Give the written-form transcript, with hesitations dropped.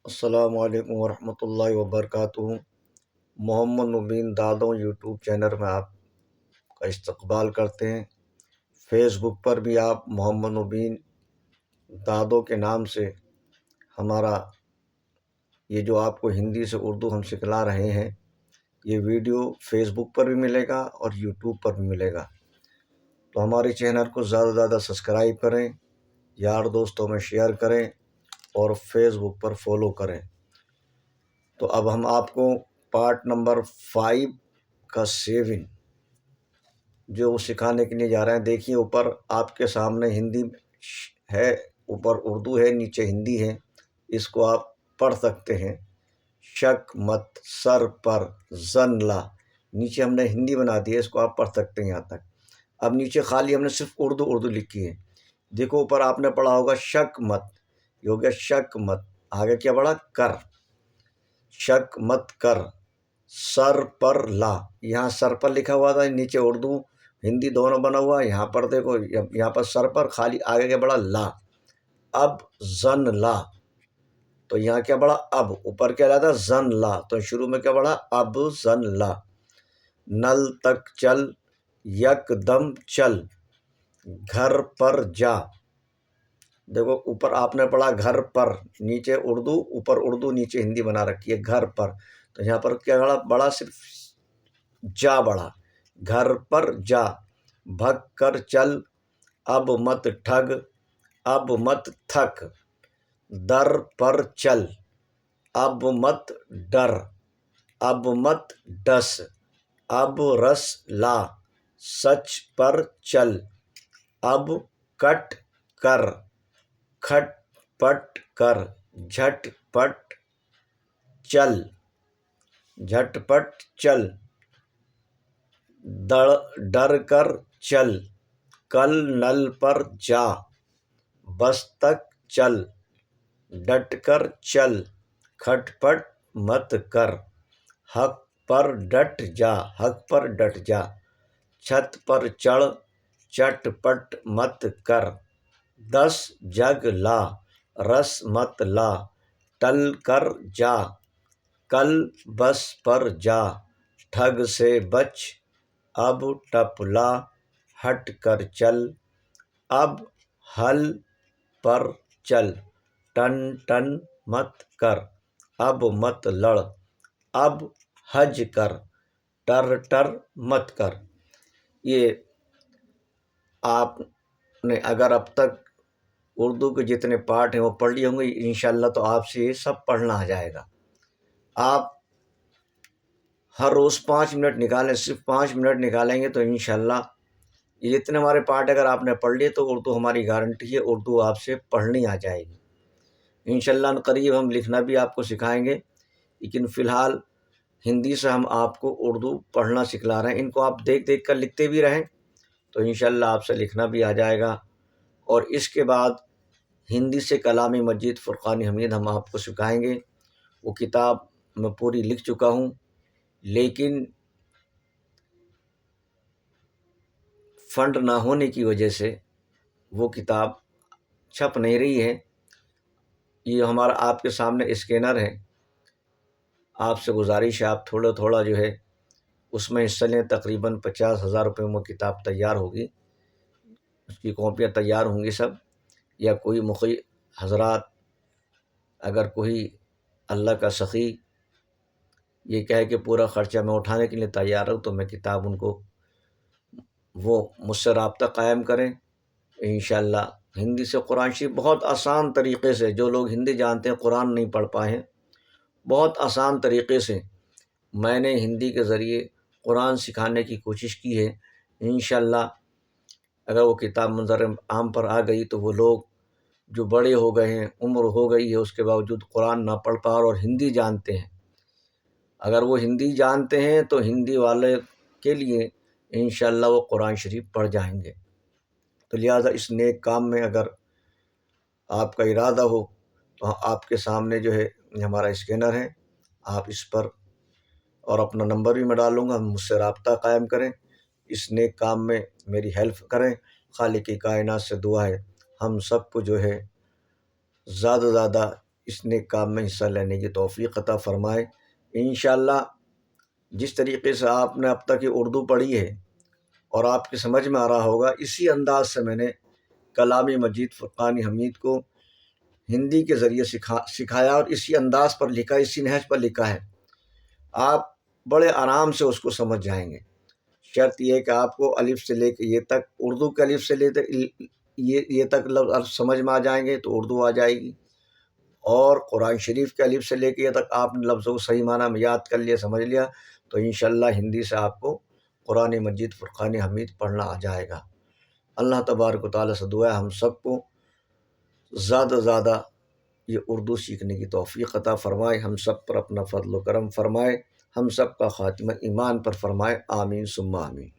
السلام علیکم ورحمۃ اللہ وبرکاتہ۔ محمد مبین دادوں یوٹیوب چینل میں آپ کا استقبال کرتے ہیں۔ فیس بک پر بھی آپ محمد مبین دادوں کے نام سے ہمارا یہ جو آپ کو ہندی سے اردو ہم سکھلا رہے ہیں، یہ ویڈیو فیس بک پر بھی ملے گا اور یوٹیوب پر بھی ملے گا۔ تو ہمارے چینل کو زیادہ سے زیادہ سبسکرائب کریں، یار دوستوں میں شیئر کریں اور فیس بک پر فالو کریں۔ تو اب ہم آپ کو پارٹ نمبر 5 کا 7 جو سکھانے کے لیے جا رہے ہیں۔ دیکھیے اوپر آپ کے سامنے ہندی ہے، اوپر اردو ہے، نیچے ہندی ہے۔ اس کو آپ پڑھ سکتے ہیں۔ شک مت سر پر زن لا، نیچے ہم نے ہندی بنا دی ہے، اس کو آپ پڑھ سکتے ہیں یہاں تک۔ اب نیچے خالی ہم نے صرف اردو لکھی ہے۔ دیکھو اوپر آپ نے پڑھا ہوگا شک مت، یہ ہو گیا شک مت۔ آگے کیا پڑھا؟ کر، شک مت کر سر پر لا، یہاں سر پر لکھا ہوا تھا، نیچے اردو ہندی دونوں بنا ہوا ہے۔ یہاں پر دیکھو، یہاں پر سر پر خالی، آگے کیا پڑھا؟ لا۔ اب زن لا، تو یہاں کیا پڑھا؟ اب، اوپر کیا لا تھا؟ زن لا، تو شروع میں کیا پڑھا؟ اب زن لا۔ نل تک چل یک دم چل گھر پر جا، دیکھو اوپر آپ نے پڑھا گھر پر، نیچے اردو، اوپر اردو نیچے ہندی بنا رکھی ہے، گھر پر۔ تو یہاں پر کیا بڑھا؟ صرف جا بڑھا، گھر پر جا۔ بھگ کر چل اب مت ٹھگ اب مت تھک در پر چل اب مت ڈر اب مت ڈس اب رس لا سچ پر چل اب کٹ کر کھٹ پٹ کر جھٹ پٹ چل جھٹ پٹ چل ڈر کر چل کل نل پر جا بس تک چل ڈٹ کر چل کھٹ پٹ مت کر حق پر ڈٹ جا حق پر ڈٹ جا چھت پر چڑھ چٹ پٹ مت کر 10 جگ لا رس مت لا ٹل کر جا کل بس پر جا ٹھگ سے بچ اب ٹپ لا ہٹ کر چل اب ہل پر چل ٹن ٹن مت کر اب مت لڑ اب حج کر ٹر ٹر مت کر۔ یہ آپ نے اگر اب تک اردو کے جتنے پارٹ ہیں وہ پڑھ لیے ہوں گے انشاءاللہ، تو آپ سے یہ سب پڑھنا آ جائے گا۔ آپ ہر روز 5 منٹ نکالیں، صرف 5 منٹ نکالیں گے تو انشاءاللہ یہ جتنے ہمارے پارٹ اگر آپ نے پڑھ لیے تو اردو ہماری گارنٹی ہے، اردو آپ سے پڑھنی آ جائے گی انشاءاللہ۔ ان قریب ہم لکھنا بھی آپ کو سکھائیں گے، لیکن فی الحال ہندی سے ہم آپ کو اردو پڑھنا سکھلا رہے ہیں۔ ان کو آپ دیکھ دیکھ کر لکھتے بھی رہیں تو انشاءاللہ آپ سے لکھنا بھی آ جائے گا۔ اور اس کے بعد ہندی سے کلام مجید فرقان حمید ہم آپ کو سکھائیں گے۔ وہ کتاب میں پوری لکھ چکا ہوں، لیکن فنڈ نہ ہونے کی وجہ سے وہ کتاب چھپ نہیں رہی ہے۔ یہ ہمارا آپ کے سامنے اسکینر ہے، آپ سے گزارش ہے آپ تھوڑا تھوڑا جو ہے اس میں حصہ لیں۔ تقریباً 50,000 روپے میں وہ کتاب تیار ہوگی، اس کی کاپیاں تیار ہوں گی سب۔ یا کوئی مخی حضرات اگر کوئی اللہ کا سخی یہ کہے کہ پورا خرچہ میں اٹھانے کے لیے تیار ہوں، تو میں کتاب ان کو وہ مجھ سے رابطہ قائم کریں انشاءاللہ۔ ہندی سے قرآن شریف بہت آسان طریقے سے، جو لوگ ہندی جانتے ہیں قرآن نہیں پڑھ پائے ہیں، بہت آسان طریقے سے میں نے ہندی کے ذریعے قرآن سکھانے کی کوشش کی ہے انشاءاللہ۔ اگر وہ کتاب منظر عام پر آ گئی تو وہ لوگ جو بڑے ہو گئے ہیں، عمر ہو گئی ہے، اس کے باوجود قرآن نہ پڑھ پا اور ہندی جانتے ہیں، اگر وہ ہندی جانتے ہیں تو ہندی والے کے لیے انشاءاللہ وہ قرآن شریف پڑھ جائیں گے۔ تو لہٰذا اس نیک کام میں اگر آپ کا ارادہ ہو تو آپ کے سامنے جو ہے ہمارا اسکینر ہے، آپ اس پر، اور اپنا نمبر بھی میں ڈالوں گا، مجھ سے رابطہ قائم کریں، اس نیک کام میں میری ہیلپ کریں۔ خالق کائنات سے دعا ہے ہم سب کو جو ہے زیادہ سے زیادہ اس نیک کام میں حصہ لینے کی توفیق عطا فرمائے۔ انشاءاللہ جس طریقے سے آپ نے اب تک یہ اردو پڑھی ہے اور آپ کی سمجھ میں آ رہا ہوگا، اسی انداز سے میں نے کلامی مجید فرقان حمید کو ہندی کے ذریعے سکھایا اور اسی انداز پر لکھا، اسی نہج پر لکھا ہے۔ آپ بڑے آرام سے اس کو سمجھ جائیں گے۔ شرط یہ ہے کہ آپ کو الف سے لے کے یہ تک، اردو کے الف سے لے یہ تک لفظ سمجھ میں آ جائیں گے تو اردو آ جائے گی، اور قرآن شریف کے الف سے لے کے یہ تک آپ نے لفظوں کو صحیح معنی میں یاد کر لیا، سمجھ لیا، تو انشاءاللہ ہندی سے آپ کو قرآن مجید فرقان حمید پڑھنا آ جائے گا۔ اللہ تبارک و تعالیٰ سے دعا ہے ہم سب کو زیادہ زیادہ یہ اردو سیکھنے کی توفیق عطا فرمائے، ہم سب پر اپنا فضل و کرم فرمائے، ہم سب کا خاتمہ ایمان پر فرمائے، آمین ثم آمین۔